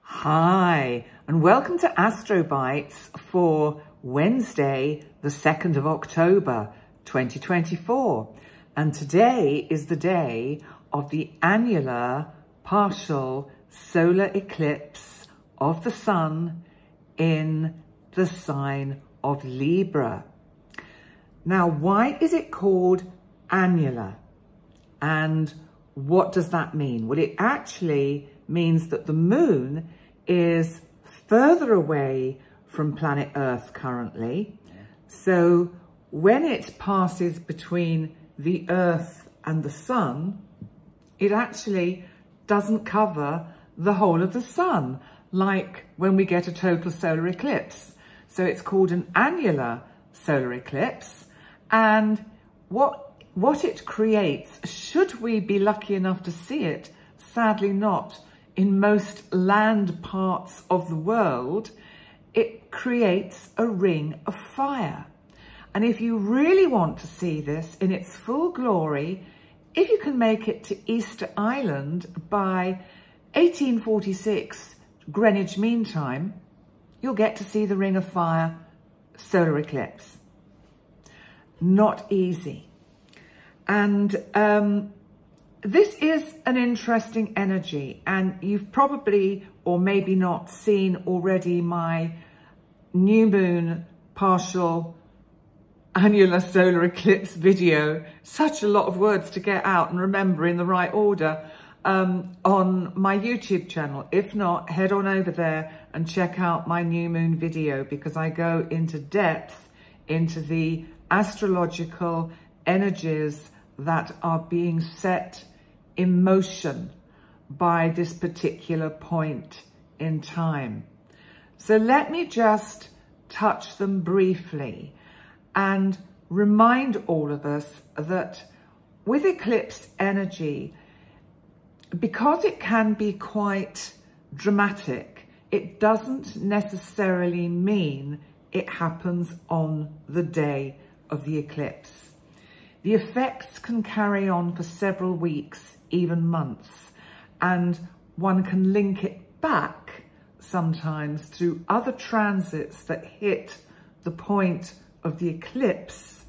Hi, and welcome to Astro Bites for Wednesday, the 2nd of October, 2024. And today is the day of the annular partial solar eclipse of the sun in the sign of Libra. Now, why is it called annular? And what does that mean? Well, it actually means that the moon is further away from planet Earth currently. So when it passes between the Earth and the sun, it actually doesn't cover the whole of the sun, like when we get a total solar eclipse. So it's called an annular solar eclipse. And what it creates, should we be lucky enough to see it, sadly not, in most land parts of the world, it creates a ring of fire. And if you really want to see this in its full glory, if you can make it to Easter Island by 1846 Greenwich Mean Time, you'll get to see the ring of fire solar eclipse. Not easy. And this is an interesting energy, and you've probably or maybe not seen already my new moon partial annular solar eclipse video. Such a lot of words to get out and remember in the right order on my YouTube channel. If not, head on over there and check out my new moon video, because I go into depth into the astrological energies that are being set in motion by this particular point in time. So let me just touch them briefly and remind all of us that with eclipse energy, because it can be quite dramatic, it doesn't necessarily mean it happens on the day of the eclipse. The effects can carry on for several weeks, even months, and one can link it back sometimes through other transits that hit the point of the eclipse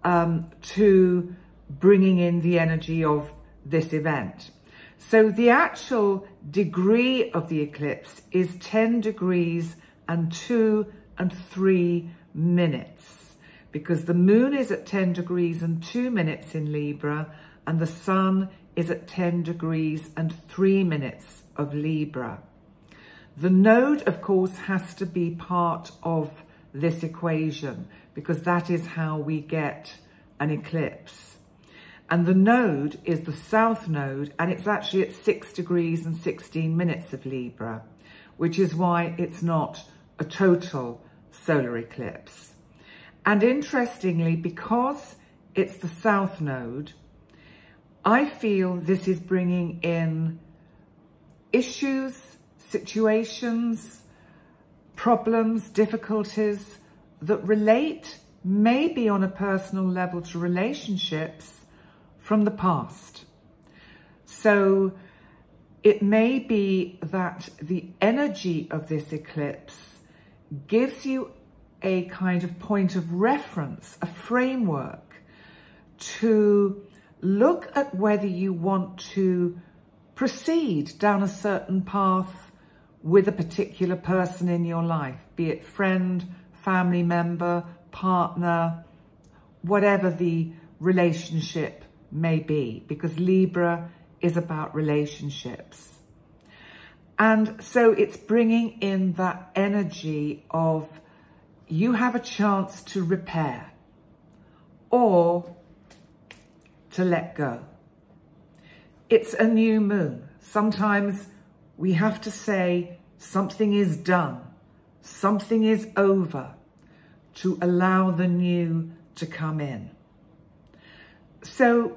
to bringing in the energy of this event. So the actual degree of the eclipse is 10 degrees and 2 and 3 minutes. Because the moon is at 10 degrees and 2 minutes in Libra, and the sun is at 10 degrees and 3 minutes of Libra. The node, of course, has to be part of this equation, because that is how we get an eclipse. And the node is the south node, and it's actually at 6 degrees and 16 minutes of Libra, which is why it's not a total solar eclipse. And interestingly, because it's the south node, I feel this is bringing in issues, situations, problems, difficulties that relate maybe on a personal level to relationships from the past. So it may be that the energy of this eclipse gives you a kind of point of reference, a framework to look at whether you want to proceed down a certain path with a particular person in your life, be it friend, family member, partner, whatever the relationship may be, because Libra is about relationships. And so it's bringing in that energy of you have a chance to repair or to let go. It's a new moon. Sometimes we have to say something is done, something is over, to allow the new to come in. So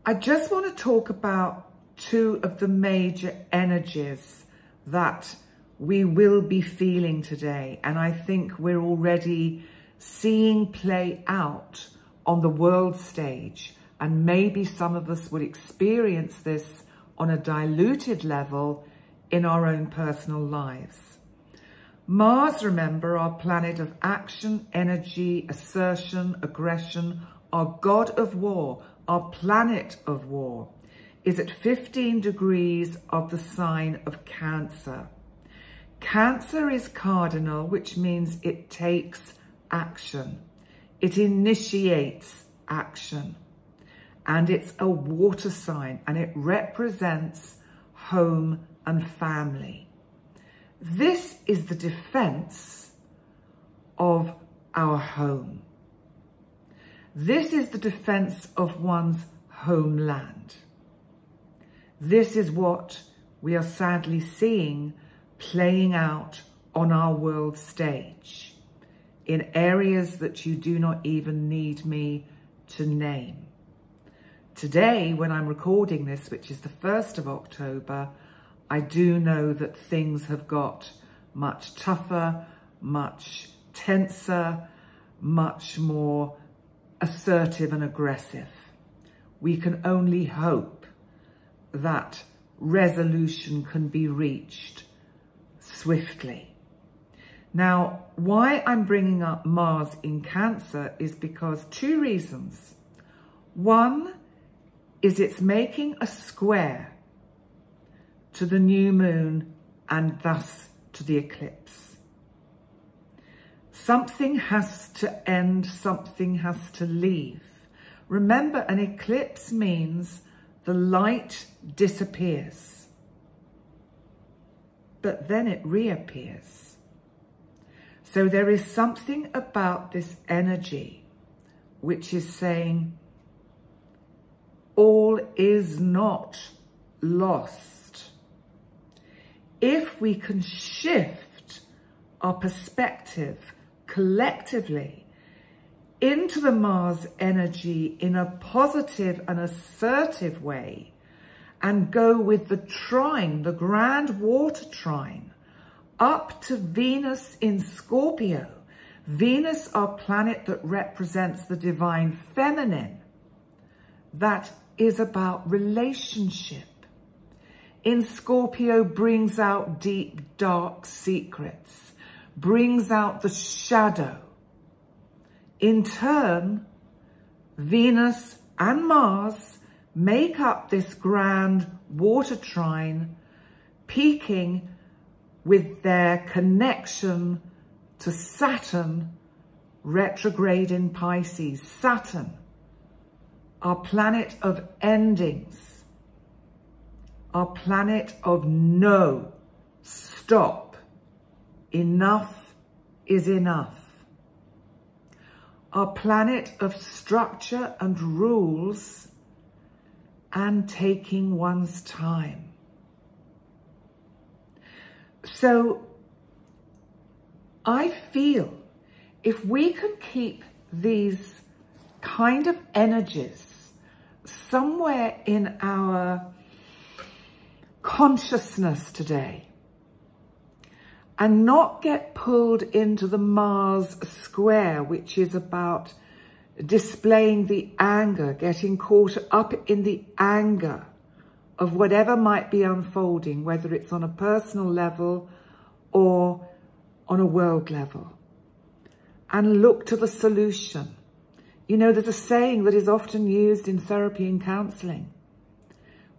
I just want to talk about two of the major energies that we will be feeling today, and I think we're already seeing play out on the world stage, and maybe some of us will experience this on a diluted level in our own personal lives. Mars, remember, our planet of action, energy, assertion, aggression, our god of war, our planet of war, is at 15 degrees of the sign of Cancer. Cancer is cardinal, which means it takes action. It initiates action. And it's a water sign, and it represents home and family. This is the defense of our home. This is the defense of one's homeland. This is what we are sadly seeing playing out on our world stage in areas that you do not even need me to name. Today, when I'm recording this, which is the 1st of October, I do know that things have got much tougher, much tenser, much more assertive and aggressive. We can only hope that resolution can be reached swiftly. Now, why I'm bringing up Mars in Cancer is because 2 reasons. One is it's making a square to the new moon and thus to the eclipse. Something has to end, something has to leave. Remember, an eclipse means the light disappears, but then it reappears. So there is something about this energy which is saying all is not lost. If we can shift our perspective collectively into the Mars energy in a positive and assertive way and go with the trine, the grand water trine, up to Venus in Scorpio. Venus, our planet that represents the divine feminine, that is about relationship. In Scorpio brings out deep, dark secrets, brings out the shadow. In turn, Venus and Mars make up this grand water trine, peaking with their connection to Saturn, retrograde in Pisces. Saturn, our planet of endings, our planet of no, stop, enough is enough. Our planet of structure and rules and taking one's time. So I feel if we can keep these kind of energies somewhere in our consciousness today and not get pulled into the Mars square, which is about displaying the anger, getting caught up in the anger of whatever might be unfolding, whether it's on a personal level or on a world level, and look to the solution. You know, there's a saying that is often used in therapy and counselling.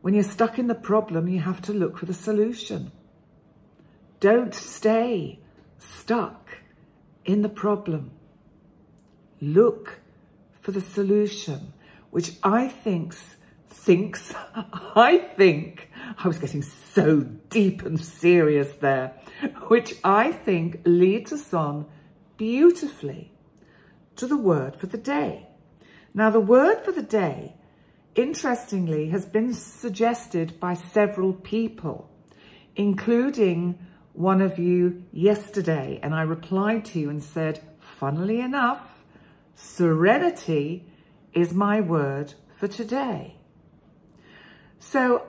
When you're stuck in the problem, you have to look for the solution. Don't stay stuck in the problem. Look for the solution, which I think, I was getting so deep and serious there, which I think leads us on beautifully to the word for the day. Now, the word for the day, interestingly, has been suggested by several people, including one of you yesterday. And I replied to you and said, funnily enough, serenity is my word for today. So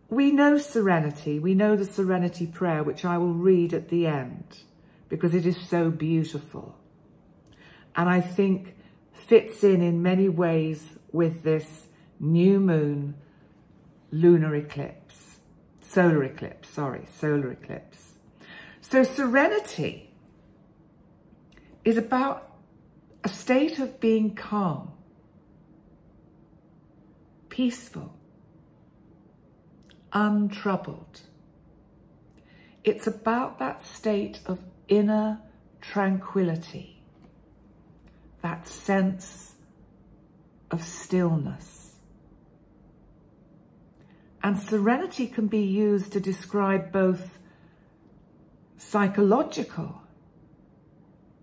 we know serenity. We know the serenity prayer, which I will read at the end because it is so beautiful. And I think fits in many ways with this new moon lunar eclipse. solar eclipse, solar eclipse. So serenity is about a state of being calm, peaceful, untroubled. It's about that state of inner tranquility, that sense of stillness. And serenity can be used to describe both psychological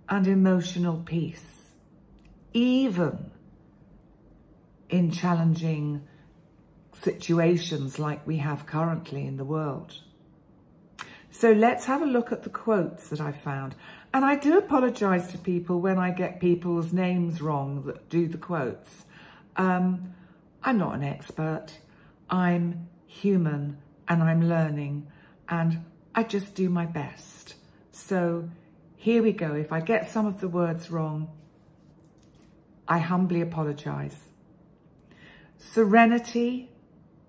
and emotional peace, even in challenging situations like we have currently in the world. So let's have a look at the quotes that I found. And I do apologise to people when I get people's names wrong that do the quotes. I'm not an expert. I'm human and I'm learning and I just do my best. So here we go. If I get some of the words wrong, I humbly apologise. Serenity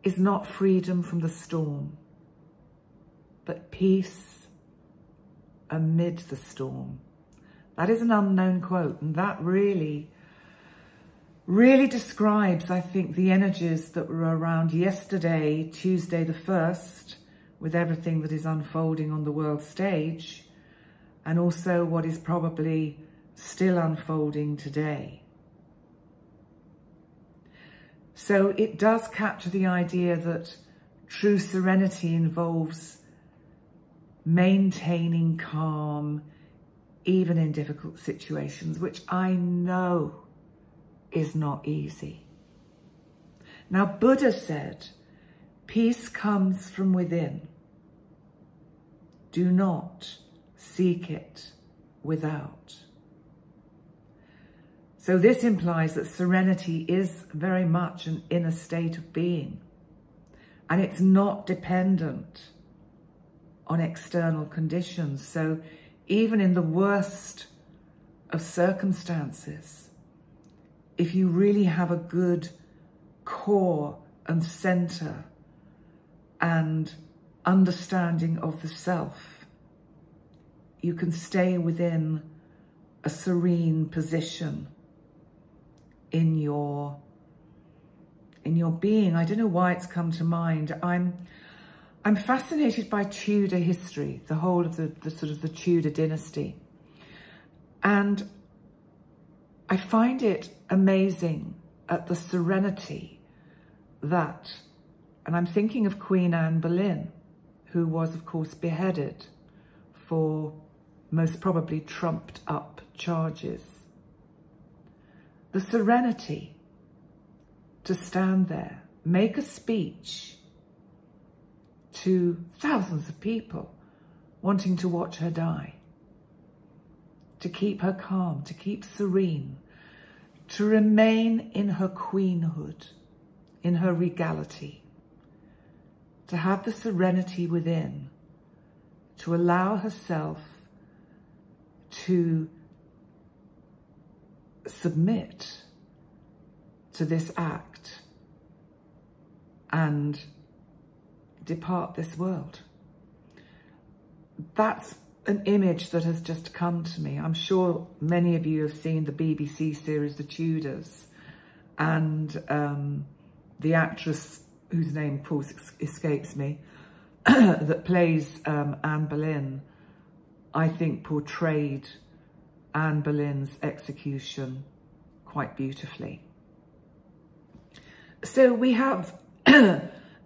is not freedom from the storm, but peace amid the storm. That is an unknown quote, and that really describes, I think, the energies that were around yesterday, Tuesday the 1st, with everything that is unfolding on the world stage, and also what is probably still unfolding today. So it does capture the idea that true serenity involves maintaining calm, even in difficult situations, which I know is not easy. Now, Buddha said, peace comes from within. Do not seek it without. So this implies that serenity is very much an inner state of being, and it's not dependent on external conditions. So even in the worst of circumstances, if you really have a good core and center and understanding of the self, you can stay within a serene position in your being. I don't know why it's come to mind. I'm fascinated by Tudor history, the whole of the sort of the Tudor dynasty. And I find it amazing at the serenity that, and I'm thinking of Queen Anne Boleyn, who was, of course, beheaded for most probably trumped up charges. The serenity to stand there, make a speech to thousands of people wanting to watch her die, to keep her calm, to keep serene, to remain in her queenhood, in her regality, to have the serenity within, to allow herself to submit to this act and depart this world. That's an image that has just come to me. I'm sure many of you have seen the BBC series The Tudors, and the actress whose name, of course, escapes me, that plays Anne Boleyn, I think portrayed Anne Boleyn's execution quite beautifully. So we have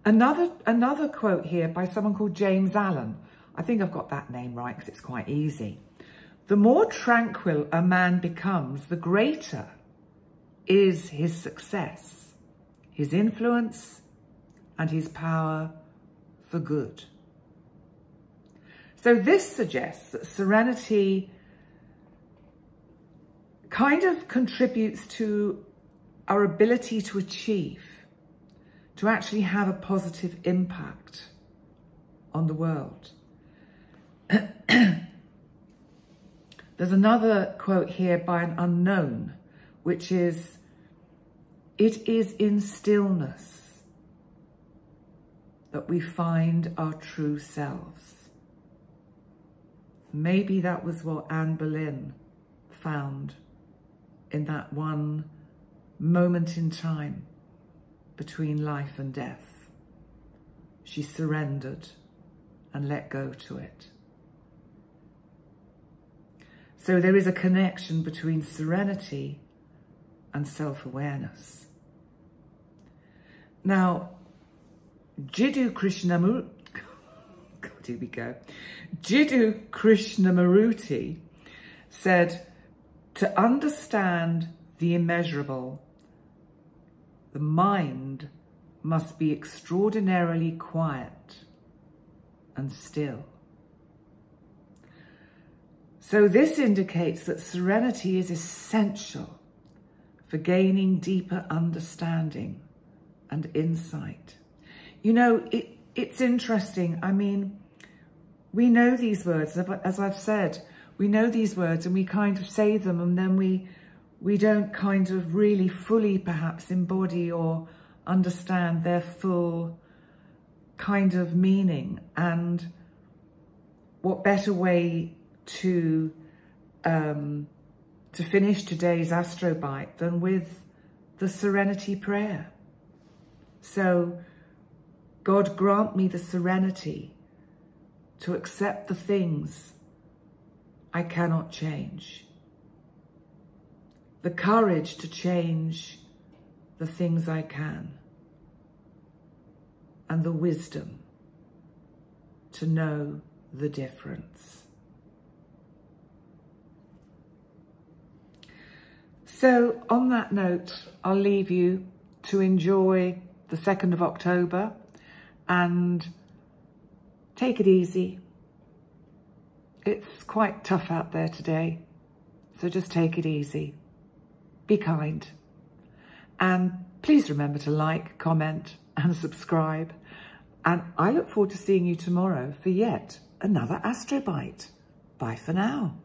another quote here by someone called James Allen. I think I've got that name right because it's quite easy. The more tranquil a man becomes, the greater is his success, his influence, and his power for good. So this suggests that serenity kind of contributes to our ability to achieve, to actually have a positive impact on the world. There's another quote here by an unknown, which is, "It is in stillness that we find our true selves. Maybe that was what Anne Boleyn found in that one moment in time between life and death. She surrendered and let go to it. So there is a connection between serenity and self-awareness. Now, Jiddu Krishnamurti said, to understand the immeasurable, the mind must be extraordinarily quiet and still. So this indicates that serenity is essential for gaining deeper understanding and insight. You know, it's interesting. I mean, we know these words, as I've said, we know these words and we kind of say them, and then we don't kind of really fully perhaps embody or understand their full kind of meaning. And what better way to finish today's Astro Bite than with the Serenity Prayer. So, God grant me the serenity to accept the things I cannot change, the courage to change the things I can, and the wisdom to know the difference. So on that note, I'll leave you to enjoy the 2nd of October and take it easy. It's quite tough out there today, so just take it easy. Be kind. And please remember to like, comment and subscribe. And I look forward to seeing you tomorrow for yet another Astro Bite. Bye for now.